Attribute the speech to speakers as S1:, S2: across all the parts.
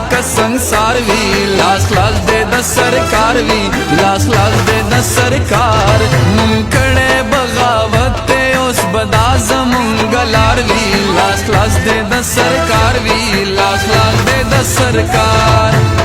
S1: لکه سنگسار وی لاس لاس دې د سرکار وی لاس لاس دې د سرکار منکړې بغاوت ته اوس بدا زمونږ لار وی لاس لاس دې د سرکار وی لاس لاس دې د سرکار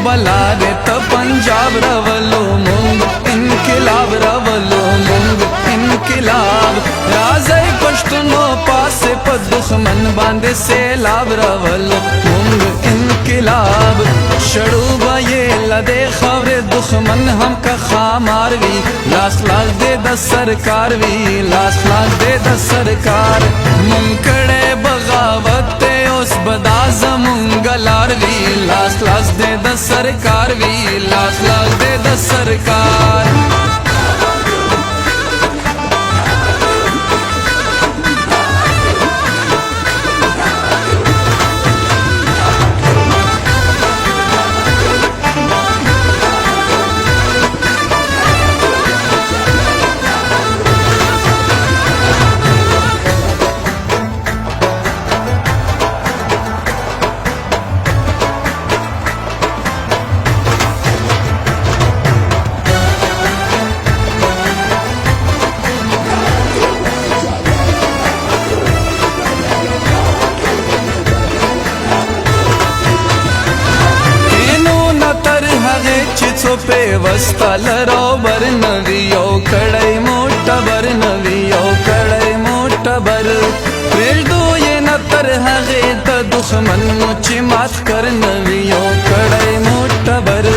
S1: बलारे त पंजाब रवलो मुंग इनकिलाब रवलो मुंग इनकिलाब राज़े पश्तूनो पासे प दुश्मन बांधे सैलाब रवलो मुंग इनकिलाब शड़ू ये लदे खबरे दुश्मन हम का खामार वी लास लास दे द सरकार वी लास लास दे द सरकार मुंकड़े बगावत उस बदा ज़मूंग लार वी लास लास दे द सरकार वी लास लास दे द सरकार पे वस्ताल रोबर नवियो कड़ाई मोटा बर नवियो कड़ाई मोटा बर प्रेल दो ये नतर हगे त दुश्मन मुझे मात कर नवियो कड़ाई मोटा बर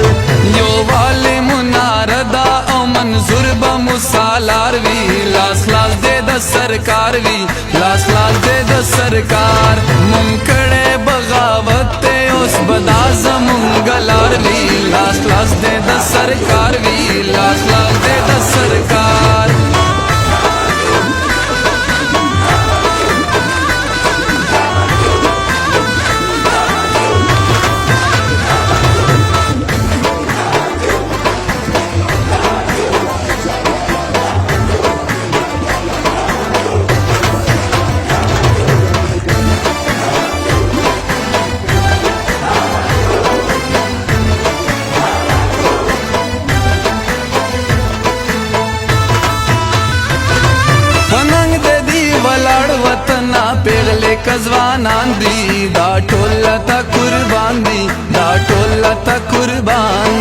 S1: यो वाले मुनारदा ओ मंजूर ब मुसालार वी लास लास दे द सरकार वी लास लास दे द सरकार मुमकड़े बगावत उस बदा ज़मूंग लार वी लास लास दे द सरकार वी लास लास दे द सरकार पेगले कजवानान दी दा टोला ता कुर्बान दी दा टोला ता कुर्बान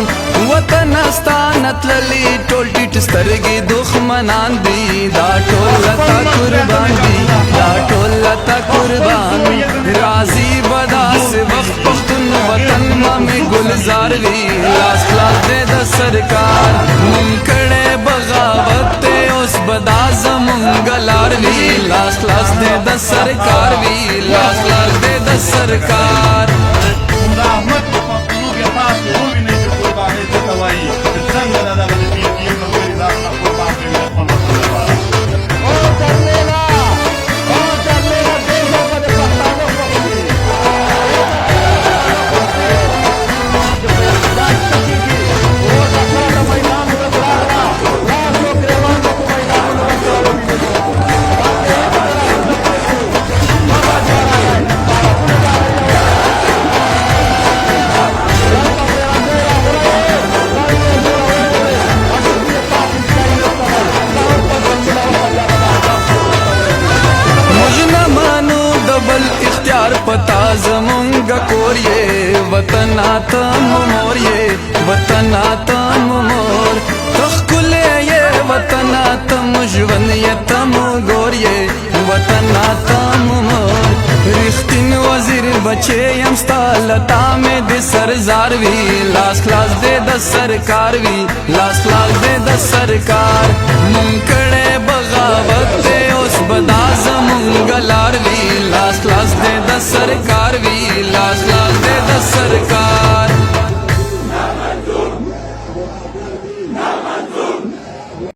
S1: वतन अस्तानत लली टोल टिट स्तरगी दुश्मनान दी दा टोला ता कुर्बान दी दा टोला ता कुर्बान राजी बदा से वक्त पख्तून वतन में गुलजार वी लास लास दे द सरकार मुमकड़े बगावत उस बदा ज़मूंग लार वी लास लास दे द सरकार वी लास लास दे द सरकार पता ज़मूंगा कोरिए वतना तम मोरिए वतना तम मोर तखकुले ये वतना तम जुवन ये तम गोरिए वतना तम मोर रिश्तिन वजीर بچے یم ستا لتا میں د سرزار وی لاس خلاص دے د سرکار وی لاس خلاص دے د سرکار مونږ